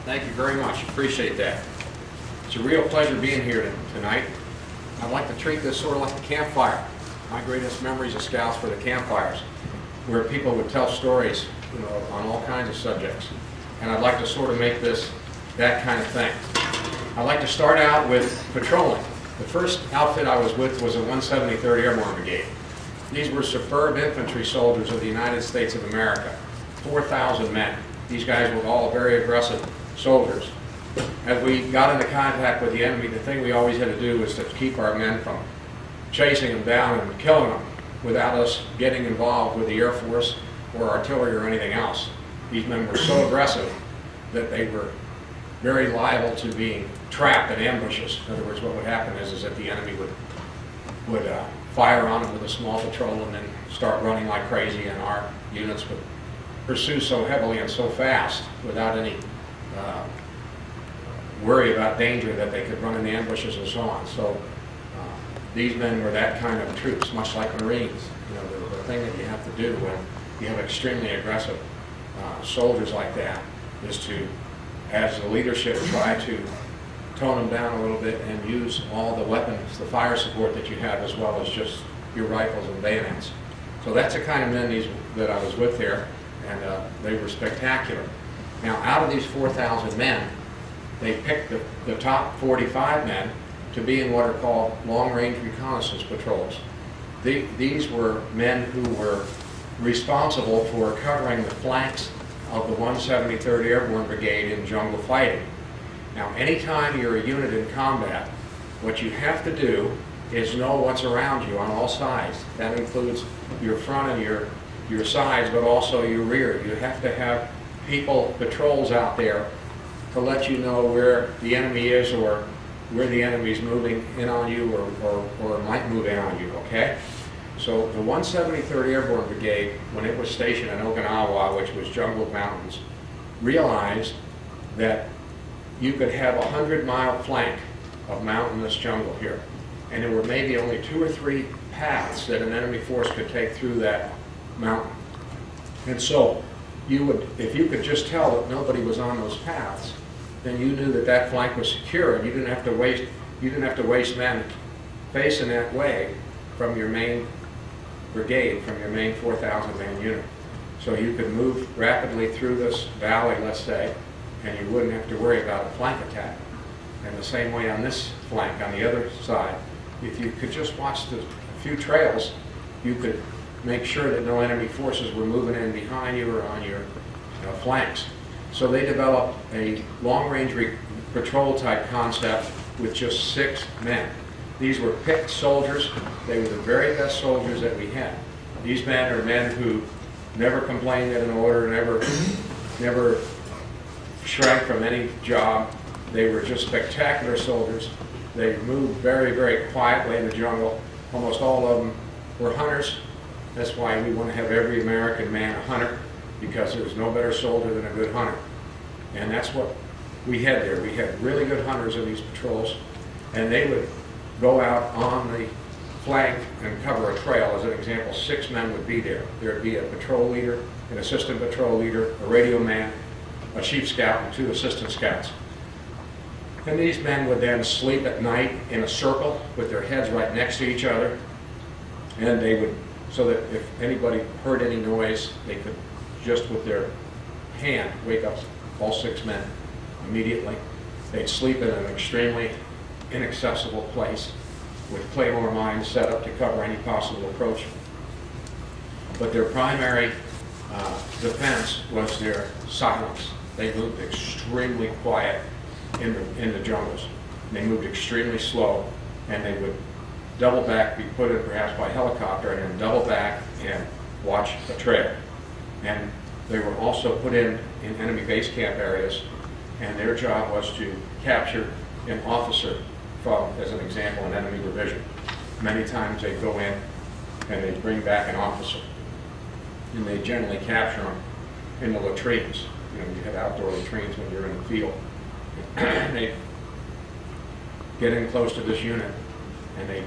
Thank you very much. Appreciate that. It's a real pleasure being here tonight. I'd like to treat this sort of like a campfire. My greatest memories of Scouts were the campfires, where people would tell stories, on all kinds of subjects. And I'd like to sort of make this that kind of thing. I'd like to start out with patrolling. The first outfit I was with was the 173rd Airborne Brigade. These were superb infantry soldiers of the United States of America, 4,000 men. These guys were all very aggressive soldiers. As we got into contact with the enemy, the thing we always had to do was to keep our men from chasing them down and killing them without us getting involved with the Air Force or artillery or anything else. These men were so aggressive that they were very liable to being trapped in ambushes. In other words, what would happen is that the enemy would fire on them with a small patrol and then start running like crazy, and our units would pursue so heavily and so fast without any worry about danger that they could run in the ambushes and so on. So these men were that kind of troops, much like Marines. The thing that you have to do when you have extremely aggressive soldiers like that is to, as the leadership, try to tone them down a little bit and use all the weapons, the fire support that you have, as well as just your rifles and bayonets. So that's the kind of men that I was with there, and they were spectacular. Now, out of these 4,000 men, they picked the top 45 men to be in what are called long-range reconnaissance patrols. These were men who were responsible for covering the flanks of the 173rd Airborne Brigade in jungle fighting. Now, anytime you're a unit in combat, what you have to do is know what's around you on all sides. That includes your front and your sides, but also your rear. You have to have patrols out there to let you know where the enemy is or where the enemy is moving in on you or might move in on you, okay? So the 173rd Airborne Brigade, when it was stationed in Okinawa, which was jungle mountains, realized that you could have a 100-mile flank of mountainous jungle here. And there were maybe only 2 or 3 paths that an enemy force could take through that mountain. And so if you could just tell that nobody was on those paths, then you knew that that flank was secure, and you didn't have to waste men facing that way from your main brigade, from your main 4,000-man unit. So you could move rapidly through this valley, let's say, and you wouldn't have to worry about a flank attack. And the same way on this flank, on the other side, if you could just watch a few trails, you could make sure that no enemy forces were moving in behind you or on your flanks. So they developed a long-range patrol type concept with just 6 men. These were picked soldiers. They were the very best soldiers that we had. These men are men who never complained at an order, never shrank from any job. They were just spectacular soldiers. They moved very, very quietly in the jungle. Almost all of them were hunters. That's why we want to have every American man a hunter, because there's no better soldier than a good hunter. And that's what we had there. We had really good hunters in these patrols, and they would go out on the flank and cover a trail. As an example, 6 men would be there. There would be a patrol leader, an assistant patrol leader, a radio man, a chief scout, and 2 assistant scouts. And these men would then sleep at night in a circle with their heads right next to each other, and they would, so that if anybody heard any noise, they could just with their hand wake up all 6 men immediately. They'd sleep in an extremely inaccessible place with claymore mines set up to cover any possible approach. But their primary defense was their silence. They moved extremely quiet in the jungles. They moved extremely slow, and they would double back, be put in perhaps by helicopter, and then double back and watch a trail. And they were also put in enemy base camp areas, and their job was to capture an officer from, as an example, an enemy division. Many times they'd go in and they'd bring back an officer, and they generally capture them in the latrines. You have outdoor latrines when you're in the field. They get in close to this unit, and the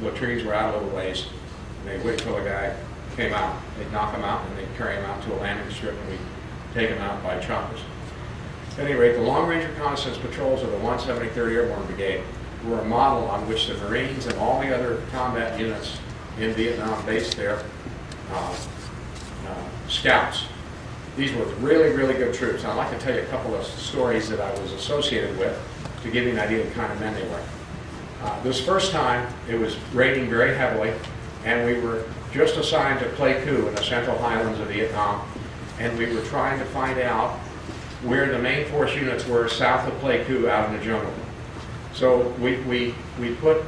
latrines were out a little ways, and they'd wait till a guy came out. They'd knock him out, and they'd carry him out to a landing strip, and we'd take him out by choppers. At any rate, the long-range reconnaissance patrols of the 173rd Airborne Brigade were a model on which the Marines and all the other combat units in Vietnam based their scouts. These were really, really good troops. I'd like to tell you a couple of stories that I was associated with to give you an idea of the kind of men they were. This first time, it was raining very heavily, and we were just assigned to Pleiku in the Central Highlands of Vietnam, and we were trying to find out where the main force units were south of Pleiku out in the jungle. So we put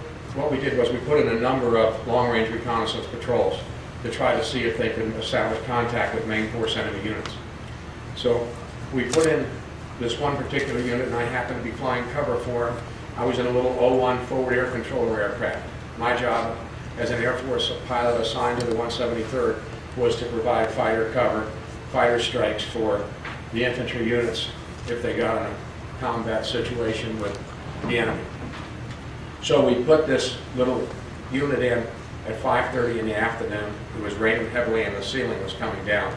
in a number of long-range reconnaissance patrols to try to see if they could establish contact with main force enemy units. So we put in this one particular unit, and I happened to be flying cover for him. I was in a little O-1 forward air controller aircraft. My job as an Air Force pilot assigned to the 173rd was to provide fighter cover, fighter strikes for the infantry units if they got in a combat situation with the enemy. So we put this little unit in at 5:30 in the afternoon. It was raining heavily and the ceiling was coming down.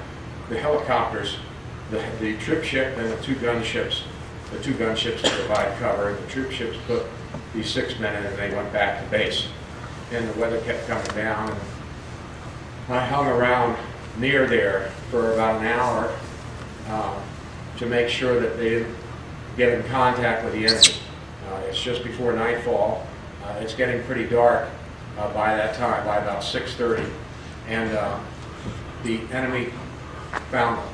The helicopters, the troop ship and the two gunships to provide cover, and the troop ships put these 6 men in and they went back to base. And the weather kept coming down, and I hung around near there for about an hour to make sure that they didn't get in contact with the enemy. It's just before nightfall. It's getting pretty dark by that time, by about 6:30, and the enemy found them.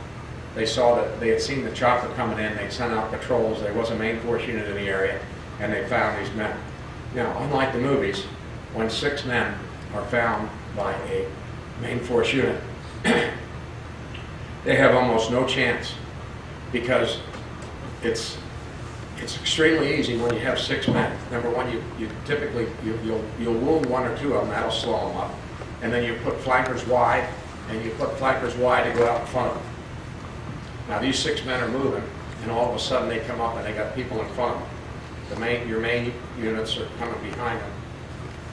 They saw that they had seen the chopper coming in. They sent out patrols. There was a main force unit in the area, and they found these men. Now, unlike the movies, when 6 men are found by a main force unit, they have almost no chance, because it's extremely easy when you have 6 men. Number one, you'll wound 1 or 2 of them. That'll slow them up, and then you put flankers wide, and you put flankers wide to go out in front of them. Now these 6 men are moving, and all of a sudden they come up and they got people in front of them. Your main units are coming behind them,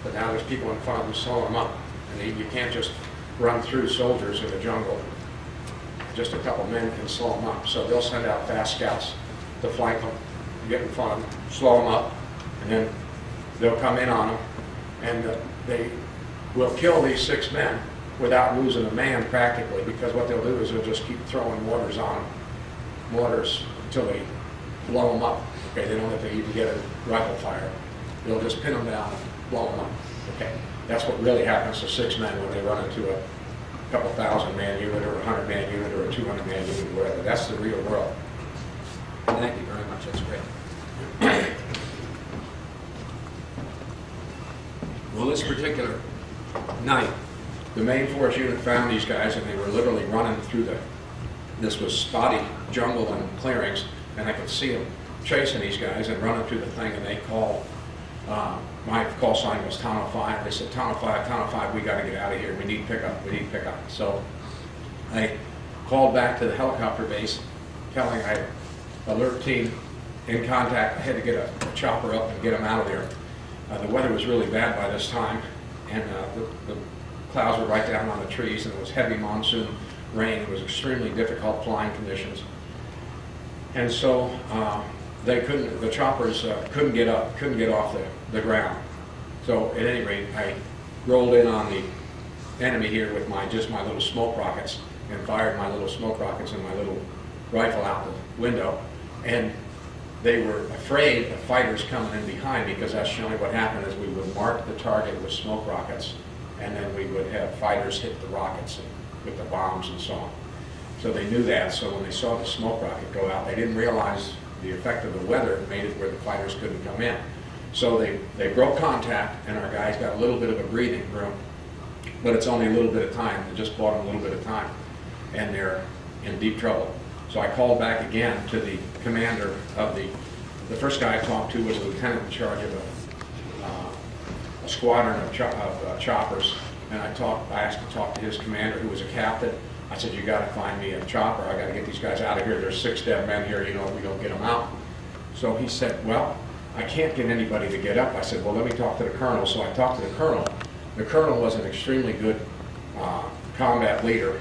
but now there's people in front of them slowing them up, and you can't just run through soldiers in the jungle. Just a couple men can slow them up, so they'll send out fast scouts to flank them, get in front of them, slow them up, and then they'll come in on them, and they will kill these 6 men without losing a man practically, because what they'll do is they'll just keep throwing mortars on them, mortars until they blow them up. Okay, they don't have to even get a rifle fire. They'll just pin them down and blow them up. Okay, that's what really happens to 6 men when they run into a couple thousand-man unit or a 100-man unit or a 200-man unit or whatever. That's the real world. Thank you very much. That's great. Well, this particular night, the main force unit found these guys, and they were literally running through this was spotty jungle and clearings, and I could see them chasing these guys and running through the thing, and they called, my call sign was Town 05. They said, Town 05, we got to get out of here. We need pickup. So I called back to the helicopter base, telling I alert team in contact. I had to get a chopper up and get them out of there. The weather was really bad by this time, and the clouds were right down on the trees, and it was heavy monsoon rain. It was extremely difficult flying conditions, and so the choppers couldn't get off the ground. So at any rate, I rolled in on the enemy here with just my little smoke rockets, and fired my little smoke rockets and my little rifle out the window, and they were afraid of fighters coming in behind, because that's generally what happened is we would mark the target with smoke rockets, and then we would have fighters hit the rockets with the bombs and so on. So they knew that, so when they saw the smoke rocket go out, they didn't realize the effect of the weather made it where the fighters couldn't come in. So they broke contact, and our guys got a little bit of a breathing room, but it's only a little bit of time. It just bought them a little bit of time, and they're in deep trouble. So I called back again to the commander of the first guy I talked to was a lieutenant in charge of a squadron of choppers, and I asked to talk to his commander, who was a captain. I said, you got to find me a chopper. I got to get these guys out of here. There's 6 dead men here. You know, if we don't get them out. So he said, well, I can't get anybody to get up. I said, well, let me talk to the colonel. So I talked to the colonel. The colonel was an extremely good combat leader.